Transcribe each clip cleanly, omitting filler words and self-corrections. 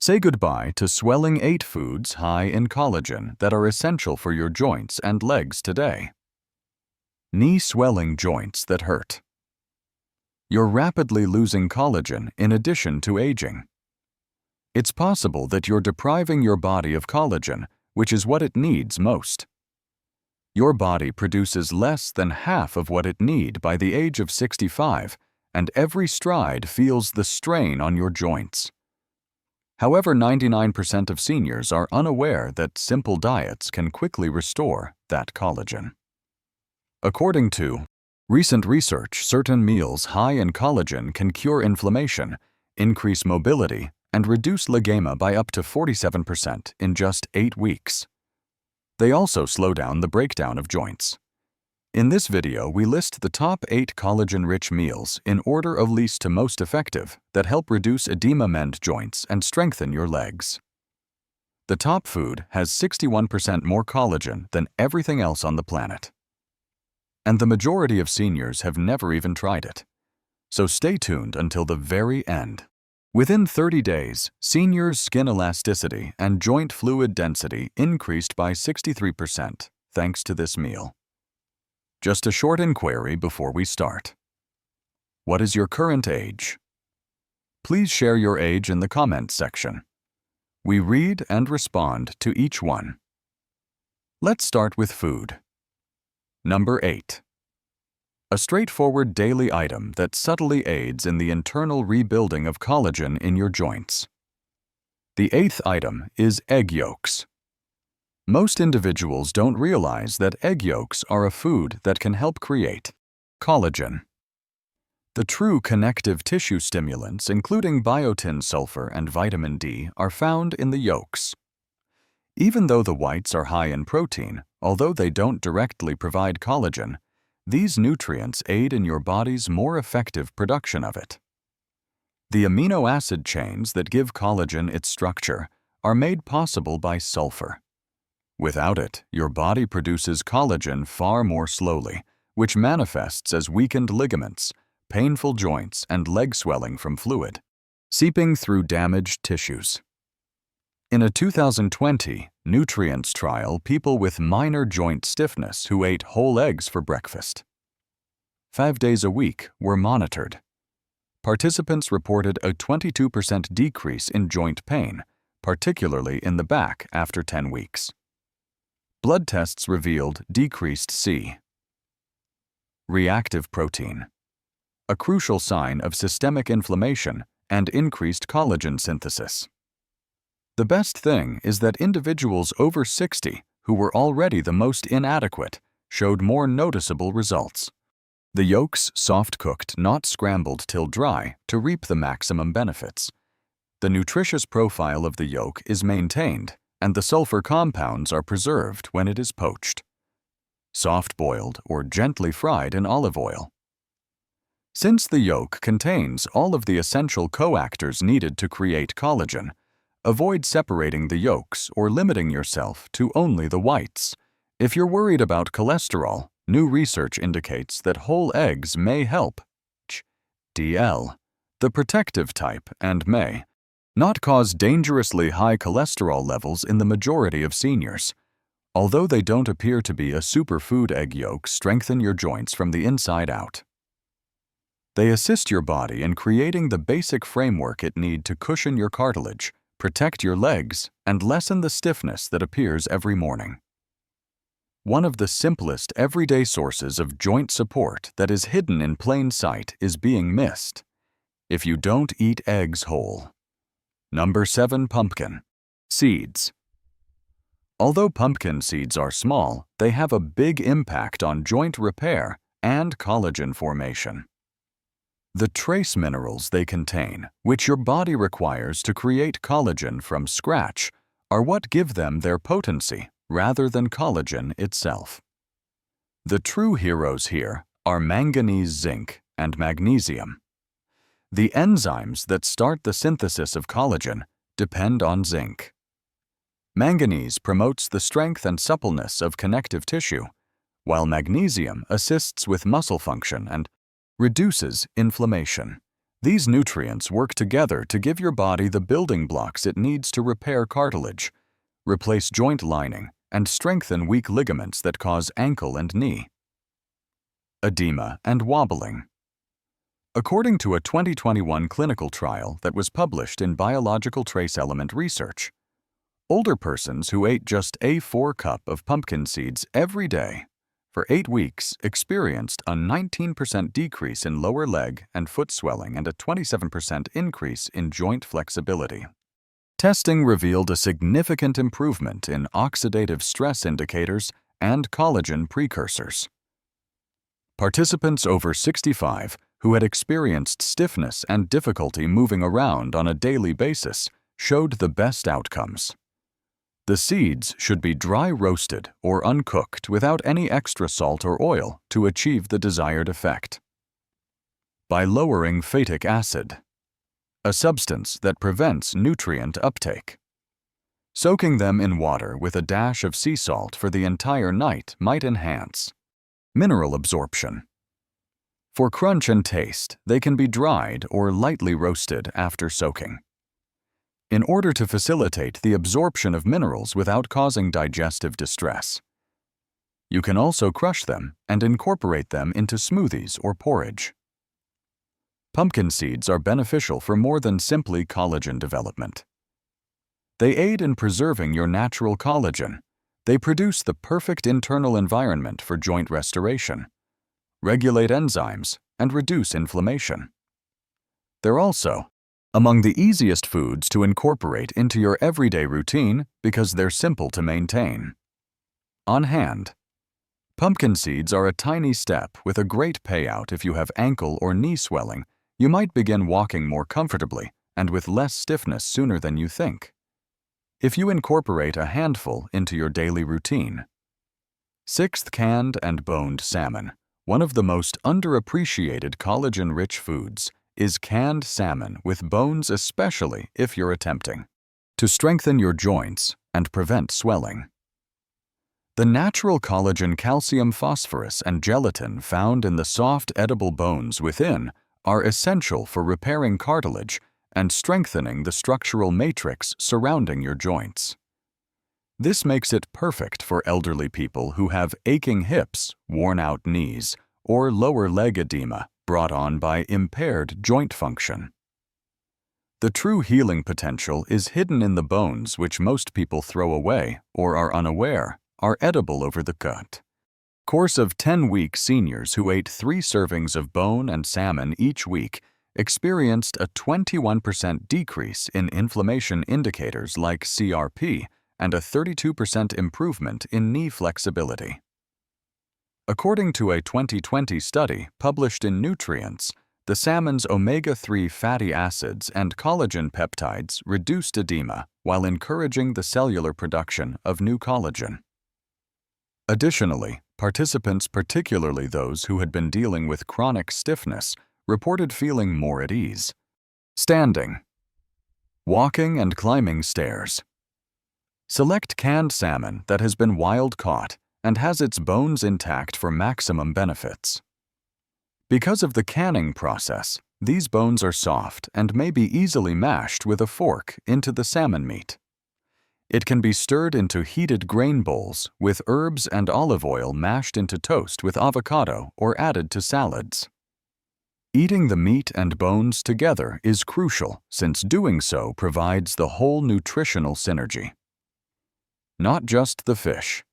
Say goodbye to swelling 8 foods high in collagen that are essential for your joints and legs today. Knee swelling joints that hurt. You're rapidly losing collagen in addition to aging. It's possible that you're depriving your body of collagen, which is what it needs most. Your body produces less than half of what it needs by the age of 65, and every stride feels the strain on your joints. However, 99% of seniors are unaware that simple diets can quickly restore that collagen. According to recent research, certain meals high in collagen can cure inflammation, increase mobility, and reduce lymphedema by up to 47% in just 8 weeks. They also slow down the breakdown of joints. In this video, we list the top 8 collagen-rich meals in order of least to most effective that help reduce edema, mend joints, and strengthen your legs. The top food has 61% more collagen than everything else on the planet. And the majority of seniors have never even tried it. So stay tuned until the very end. Within 30 days, seniors' skin elasticity and joint fluid density increased by 63% thanks to this meal. Just a short inquiry before we start. What is your current age? Please share your age in the comments section. We read and respond to each one. Let's start with food. Number 8. A straightforward daily item that subtly aids in the internal rebuilding of collagen in your joints. The 8th item is egg yolks. Most individuals don't realize that egg yolks are a food that can help create collagen. The true connective tissue stimulants, including biotin, sulfur, and vitamin D, are found in the yolks. Even though the whites are high in protein, although they don't directly provide collagen, these nutrients aid in your body's more effective production of it. The amino acid chains that give collagen its structure are made possible by sulfur. Without it, your body produces collagen far more slowly, which manifests as weakened ligaments, painful joints, and leg swelling from fluid seeping through damaged tissues. In a 2020 nutrients trial, people with minor joint stiffness who ate whole eggs for breakfast 5 days a week were monitored. Participants reported a 22% decrease in joint pain, particularly in the back after 10 weeks. Blood tests revealed decreased C. Reactive protein, a crucial sign of systemic inflammation and increased collagen synthesis. The best thing is that individuals over 60 who were already the most inadequate showed more noticeable results. The yolks soft-cooked, not scrambled till dry, to reap the maximum benefits. The nutritious profile of the yolk is maintained, and the sulfur compounds are preserved when it is poached, soft-boiled, or gently fried in olive oil. Since the yolk contains all of the essential coactors needed to create collagen, avoid separating the yolks or limiting yourself to only the whites. If you're worried about cholesterol, new research indicates that whole eggs may help HDL, the protective type, and may not cause dangerously high cholesterol levels in the majority of seniors. Although they don't appear to be a superfood, egg yolks strengthen your joints from the inside out. They assist your body in creating the basic framework it needs to cushion your cartilage, protect your legs, and lessen the stiffness that appears every morning. One of the simplest everyday sources of joint support that is hidden in plain sight is being missed if you don't eat eggs whole. Number 7. Pumpkin seeds. Although pumpkin seeds are small, they have a big impact on joint repair and collagen formation. The trace minerals they contain, which your body requires to create collagen from scratch, are what give them their potency rather than collagen itself. The true heroes here are manganese, zinc, and magnesium. The enzymes that start the synthesis of collagen depend on zinc. Manganese promotes the strength and suppleness of connective tissue, while magnesium assists with muscle function and reduces inflammation. These nutrients work together to give your body the building blocks it needs to repair cartilage, replace joint lining, and strengthen weak ligaments that cause ankle and knee. Edema and wobbling. According to a 2021 clinical trial that was published in Biological Trace Element Research, older persons who ate just a 4 cup of pumpkin seeds every day for 8 weeks experienced a 19% decrease in lower leg and foot swelling and a 27% increase in joint flexibility. Testing revealed a significant improvement in oxidative stress indicators and collagen precursors. Participants over 65 who had experienced stiffness and difficulty moving around on a daily basis showed the best outcomes. The seeds should be dry roasted or uncooked without any extra salt or oil to achieve the desired effect. By lowering phytic acid, a substance that prevents nutrient uptake. Soaking them in water with a dash of sea salt for the entire night might enhance mineral absorption. For crunch and taste, they can be dried or lightly roasted after soaking. In order to facilitate the absorption of minerals without causing digestive distress. You can also crush them and incorporate them into smoothies or porridge. Pumpkin seeds are beneficial for more than simply collagen development. They aid in preserving your natural collagen. They produce the perfect internal environment for joint restoration, regulate enzymes, and reduce inflammation. They're also among the easiest foods to incorporate into your everyday routine because they're simple to maintain. On hand. Pumpkin seeds are a tiny step with a great payout. If you have ankle or knee swelling, you might begin walking more comfortably and with less stiffness sooner than you think. If you incorporate a handful into your daily routine. 6th, canned and boned salmon. One of the most underappreciated collagen-rich foods is canned salmon with bones, especially if you're attempting to strengthen your joints and prevent swelling. The natural collagen, calcium, phosphorus, and gelatin found in the soft, edible bones within are essential for repairing cartilage and strengthening the structural matrix surrounding your joints. This makes it perfect for elderly people who have aching hips, worn-out knees, or lower leg edema brought on by impaired joint function. The true healing potential is hidden in the bones, which most people throw away or are unaware are edible over the gut. Course of 10-week seniors who ate 3 servings of bone and salmon each week experienced a 21% decrease in inflammation indicators like CRP and a 32% improvement in knee flexibility. According to a 2020 study published in Nutrients, the salmon's omega-3 fatty acids and collagen peptides reduced edema while encouraging the cellular production of new collagen. Additionally, participants, particularly those who had been dealing with chronic stiffness, reported feeling more at ease. Standing, walking, and climbing stairs. Select canned salmon that has been wild-caught and has its bones intact for maximum benefits. Because of the canning process, these bones are soft and may be easily mashed with a fork into the salmon meat. It can be stirred into heated grain bowls with herbs and olive oil mashed into toast with avocado or added to salads. Eating the meat and bones together is crucial since doing so provides the whole nutritional synergy. Not just the fish.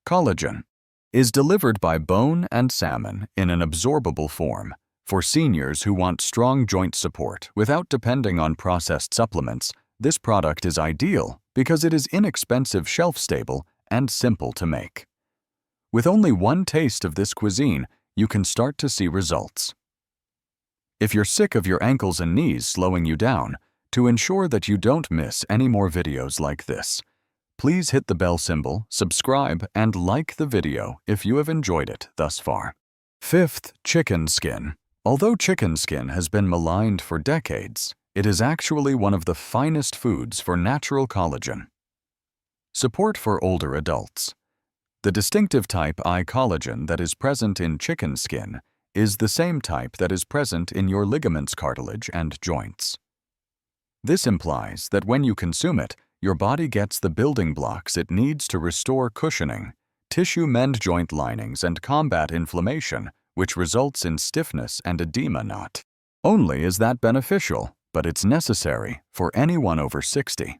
Collagen is delivered by bone and salmon in an absorbable form for seniors who want strong joint support without depending on processed supplements. This product is ideal because it is inexpensive, shelf-stable, and simple to make. With only one taste of this cuisine, you can start to see results. If you're sick of your ankles and knees slowing you down, to ensure that you don't miss any more videos like this, please hit the bell symbol, subscribe, and like the video if you have enjoyed it thus far. 5th, chicken skin. Although chicken skin has been maligned for decades, it is actually one of the finest foods for natural collagen. Support for older adults. The distinctive type I collagen that is present in chicken skin is the same type that is present in your ligaments, cartilage, and joints. This implies that when you consume it, your body gets the building blocks it needs to restore cushioning, mend joint linings, and combat inflammation, which results in stiffness and edema. Not only is that beneficial, but it's necessary for anyone over 60.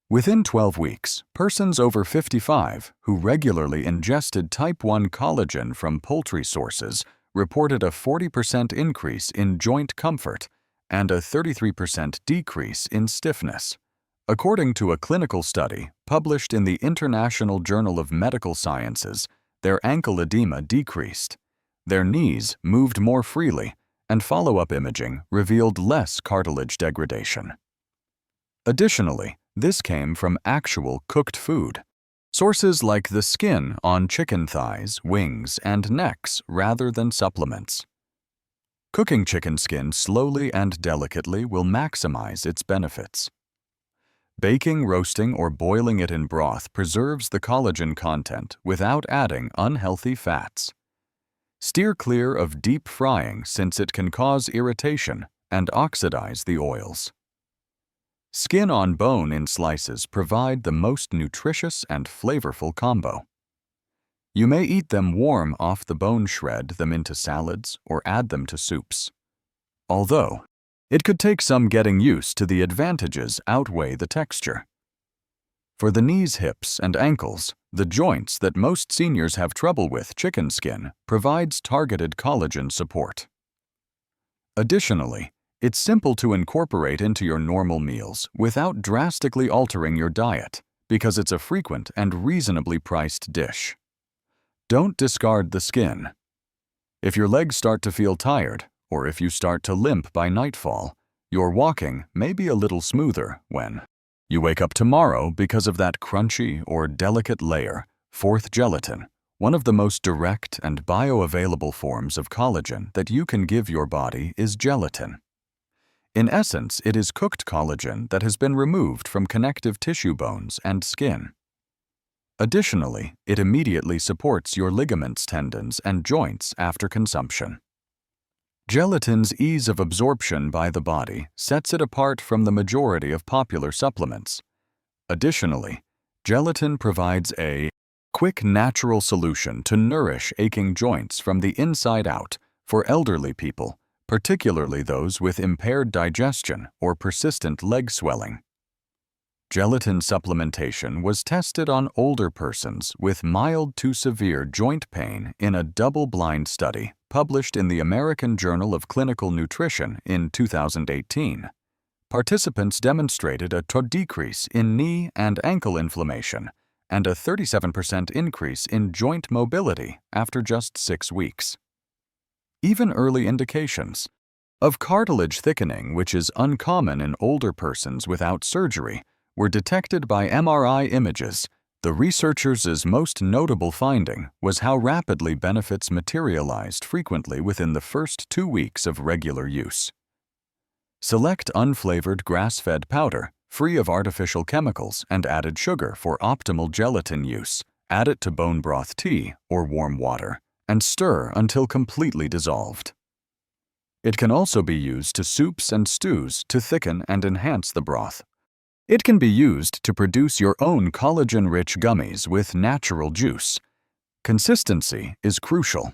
Within 12 weeks, persons over 55 who regularly ingested type 1 collagen from poultry sources reported a 40% increase in joint comfort and a 33% decrease in stiffness. According to a clinical study published in the International Journal of Medical Sciences, their ankle edema decreased, their knees moved more freely, and follow-up imaging revealed less cartilage degradation. Additionally, this came from actual cooked food. Sources like the skin on chicken thighs, wings, and necks rather than supplements. Cooking chicken skin slowly and delicately will maximize its benefits. Baking, roasting, or boiling it in broth preserves the collagen content without adding unhealthy fats. Steer clear of deep frying since it can cause irritation and oxidize the oils. Skin on bone in slices provide the most nutritious and flavorful combo. You may eat them warm off the bone, shred them into salads, or add them to soups. Although, it could take some getting used to, the advantages outweigh the texture. For the knees, hips, and ankles, the joints that most seniors have trouble with, chicken skin provides targeted collagen support. Additionally, it's simple to incorporate into your normal meals without drastically altering your diet because it's a frequent and reasonably priced dish. Don't discard the skin. If your legs start to feel tired, or if you start to limp by nightfall, your walking may be a little smoother when you wake up tomorrow because of that crunchy or delicate layer. Fourth, gelatin, one of the most direct and bioavailable forms of collagen that you can give your body, is gelatin. In essence, it is cooked collagen that has been removed from connective tissue, bones, and skin. Additionally, it immediately supports your ligaments, tendons, and joints after consumption. Gelatin's ease of absorption by the body sets it apart from the majority of popular supplements. Additionally, gelatin provides a quick, natural solution to nourish aching joints from the inside out for elderly people, particularly those with impaired digestion or persistent leg swelling. Gelatin supplementation was tested on older persons with mild to severe joint pain in a double-blind study published in the American Journal of Clinical Nutrition in 2018. Participants demonstrated a decrease in knee and ankle inflammation and a 37% increase in joint mobility after just 6 weeks. Even early indications of cartilage thickening, which is uncommon in older persons without surgery, were detected by MRI images. The researchers' most notable finding was how rapidly benefits materialized frequently within the first 2 weeks of regular use. Select unflavored grass-fed powder, free of artificial chemicals and added sugar for optimal gelatin use. Add it to bone broth, tea, or warm water, and stir until completely dissolved. It can also be used to soups and stews to thicken and enhance the broth. It can be used to produce your own collagen-rich gummies with natural juice. Consistency is crucial.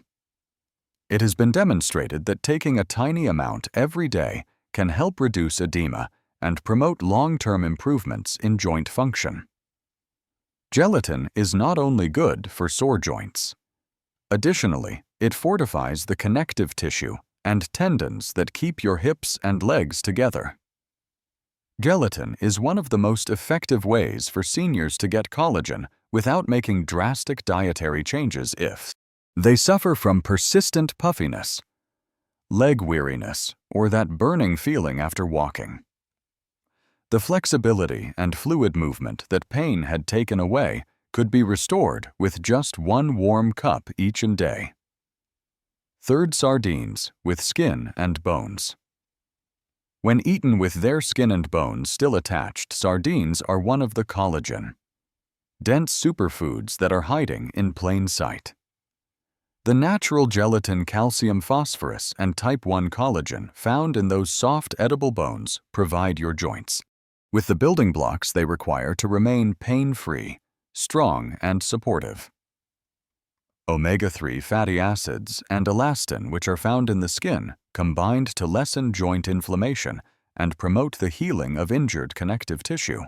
It has been demonstrated that taking a tiny amount every day can help reduce edema and promote long-term improvements in joint function. Gelatin is not only good for sore joints. Additionally, it fortifies the connective tissue and tendons that keep your hips and legs together. Gelatin is one of the most effective ways for seniors to get collagen without making drastic dietary changes if they suffer from persistent puffiness, leg weariness, or that burning feeling after walking. The flexibility and fluid movement that pain had taken away could be restored with just 1 warm cup each day. Third, sardines with skin and bones. When eaten with their skin and bones still attached, sardines are one of the collagen-dense superfoods that are hiding in plain sight. The natural gelatin, calcium, phosphorus, and type 1 collagen found in those soft, edible bones provide your joints with the building blocks they require to remain pain-free, strong, and supportive. Omega-3 fatty acids and elastin, which are found in the skin, combined to lessen joint inflammation and promote the healing of injured connective tissue.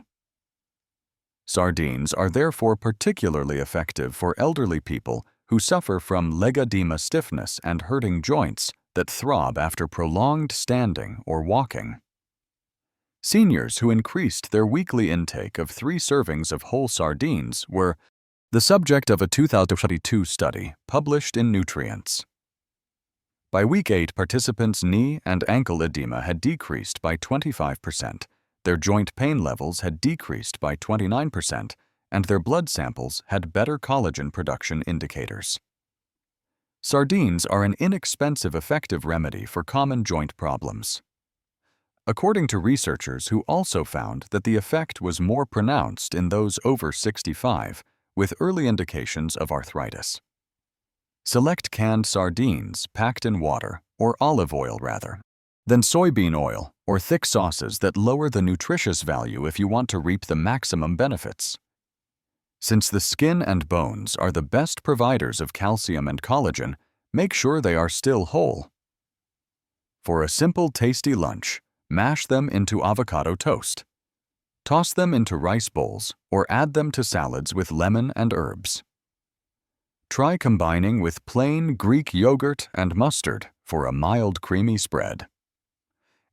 Sardines are therefore particularly effective for elderly people who suffer from leg edema, stiffness, and hurting joints that throb after prolonged standing or walking. Seniors who increased their weekly intake of 3 servings of whole sardines were the subject of a 2022 study published in Nutrients. By week 8, participants' knee and ankle edema had decreased by 25%, their joint pain levels had decreased by 29%, and their blood samples had better collagen production indicators. Sardines are an inexpensive, effective remedy for common joint problems. According to researchers who also found that the effect was more pronounced in those over 65, with early indications of arthritis. Select canned sardines packed in water, or olive oil rather, than soybean oil or thick sauces that lower the nutritious value if you want to reap the maximum benefits. Since the skin and bones are the best providers of calcium and collagen, make sure they are still whole. For a simple, tasty lunch, mash them into avocado toast. Toss them into rice bowls or add them to salads with lemon and herbs. Try combining with plain Greek yogurt and mustard for a mild, creamy spread.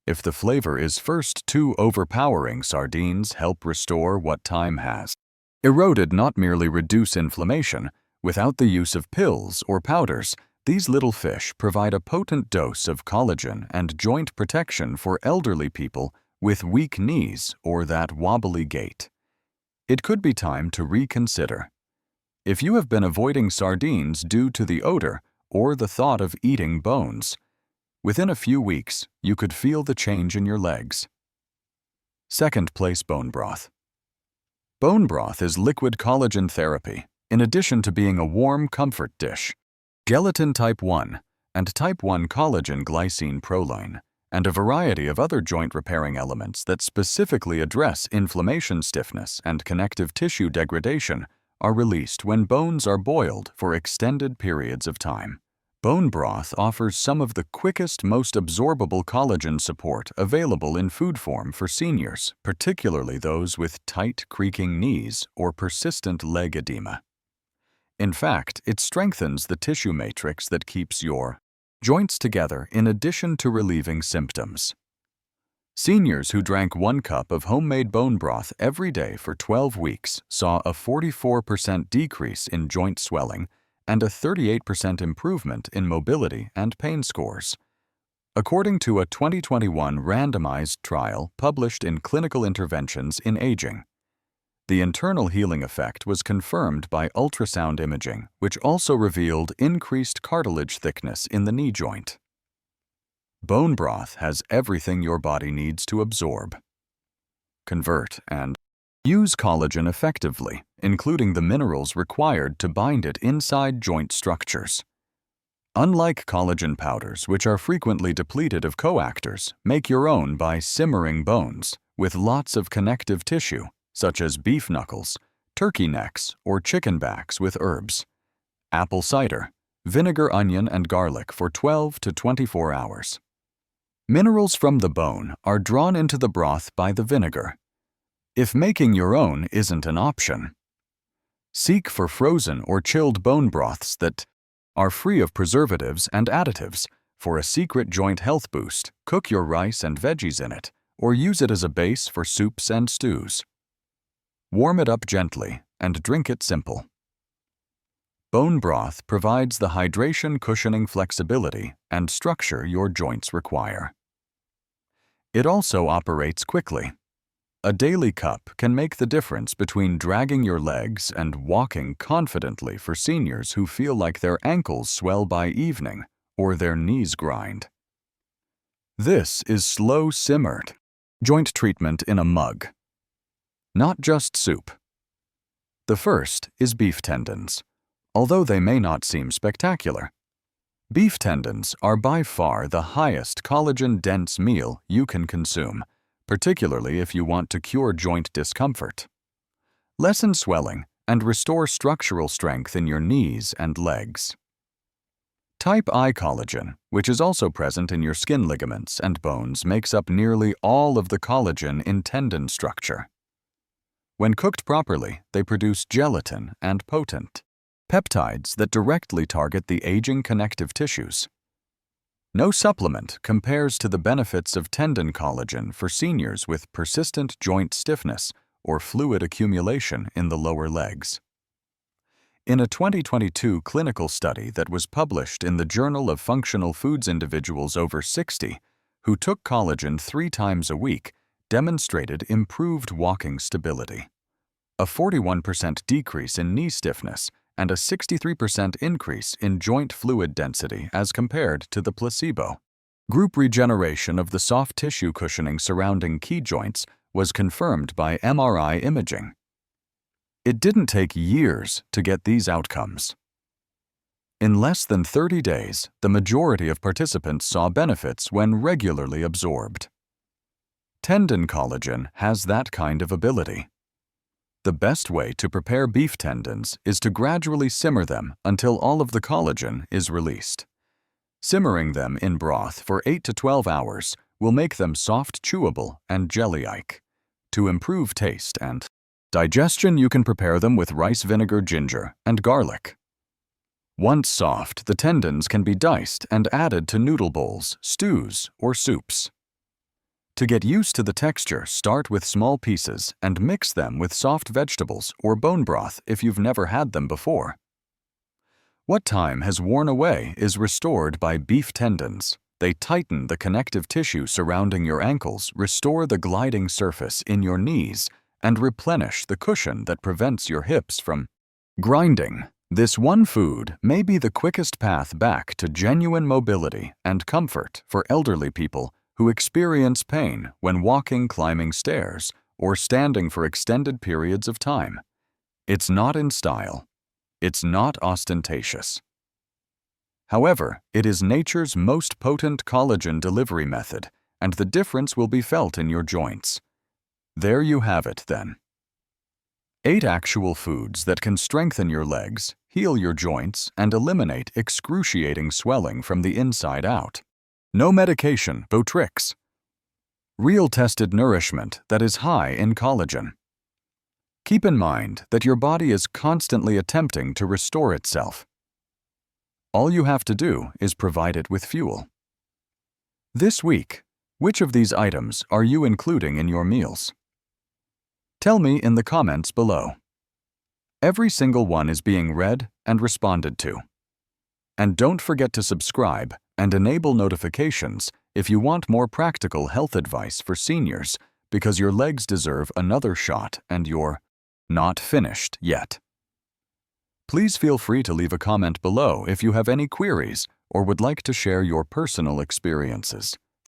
If the flavor is first too overpowering, sardines help restore what time has eroded, not merely reduce inflammation. Without the use of pills or powders, these little fish provide a potent dose of collagen and joint protection for elderly people with weak knees or that wobbly gait. It could be time to reconsider. If you have been avoiding sardines due to the odor or the thought of eating bones, within a few weeks you could feel the change in your legs. Second place, bone broth. Bone broth is liquid collagen therapy, in addition to being a warm comfort dish. Gelatin type 1 and type 1 collagen, glycine, proline, and a variety of other joint-repairing elements that specifically address inflammation, stiffness, and connective tissue degradation are released when bones are boiled for extended periods of time. Bone broth offers some of the quickest, most absorbable collagen support available in food form for seniors, particularly those with tight, creaking knees or persistent leg edema. In fact, it strengthens the tissue matrix that keeps your joints together in addition to relieving symptoms. Seniors who drank 1 cup of homemade bone broth every day for 12 weeks saw a 44% decrease in joint swelling and a 38% improvement in mobility and pain scores. According to a 2021 randomized trial published in Clinical Interventions in Aging, the internal healing effect was confirmed by ultrasound imaging, which also revealed increased cartilage thickness in the knee joint. Bone broth has everything your body needs to absorb, convert, and use collagen effectively, including the minerals required to bind it inside joint structures. Unlike collagen powders, which are frequently depleted of coactors, make your own by simmering bones with lots of connective tissue, such as beef knuckles, turkey necks, or chicken backs with herbs. Apple cider, vinegar, onion, and garlic for 12 to 24 hours. Minerals from the bone are drawn into the broth by the vinegar. If making your own isn't an option, seek for frozen or chilled bone broths that are free of preservatives and additives. For a secret joint health boost, cook your rice and veggies in it, or use it as a base for soups and stews. Warm it up gently and drink it simple. Bone broth provides the hydration, cushioning, flexibility, and structure your joints require. It also operates quickly. A daily cup can make the difference between dragging your legs and walking confidently for seniors who feel like their ankles swell by evening or their knees grind. This is slow simmered joint treatment in a mug, not just soup. The first is beef tendons. Although they may not seem spectacular, Beef tendons are by far the highest collagen-dense meal you can consume, particularly if you want to cure joint discomfort, lessen swelling, and restore structural strength in your knees and legs. Type I collagen, which is also present in your skin ligaments and bones, makes up nearly all of the collagen in tendon structure. When cooked properly, they produce gelatin and potent peptides that directly target the aging connective tissues. No supplement compares to the benefits of tendon collagen for seniors with persistent joint stiffness or fluid accumulation in the lower legs. In a 2022 clinical study that was published in the Journal of Functional Foods, individuals over 60 who took collagen 3 times a week demonstrated improved walking stability, a 41% decrease in knee stiffness, and a 63% increase in joint fluid density as compared to the placebo. Group regeneration of the soft tissue cushioning surrounding key joints was confirmed by MRI imaging. It didn't take years to get these outcomes. In less than 30 days, the majority of participants saw benefits when regularly absorbed. Tendon collagen has that kind of ability. The best way to prepare beef tendons is to gradually simmer them until all of the collagen is released. Simmering them in broth for 8 to 12 hours will make them soft, chewable, and jelly-like. To improve taste and digestion, you can prepare them with rice vinegar, ginger, and garlic. Once soft, the tendons can be diced and added to noodle bowls, stews, or soups. To get used to the texture, start with small pieces and mix them with soft vegetables or bone broth if you've never had them before. What time has worn away is restored by beef tendons. They tighten the connective tissue surrounding your ankles, restore the gliding surface in your knees, and replenish the cushion that prevents your hips from grinding. This one food may be the quickest path back to genuine mobility and comfort for elderly people who experience pain when walking, climbing stairs, or standing for extended periods of time. It's not in style. It's not ostentatious. However, it is nature's most potent collagen delivery method, and the difference will be felt in your joints. There you have it, then. 8 actual foods that can strengthen your legs, heal your joints, and eliminate excruciating swelling from the inside out. No medication, no tricks. Real tested nourishment that is high in collagen. Keep in mind that your body is constantly attempting to restore itself. All you have to do is provide it with fuel. This week, which of these items are you including in your meals? Tell me in the comments below. Every single one is being read and responded to. And don't forget to subscribe and enable notifications if you want more practical health advice for seniors, because your legs deserve another shot and you're not finished yet. Please feel free to leave a comment below if you have any queries or would like to share your personal experiences.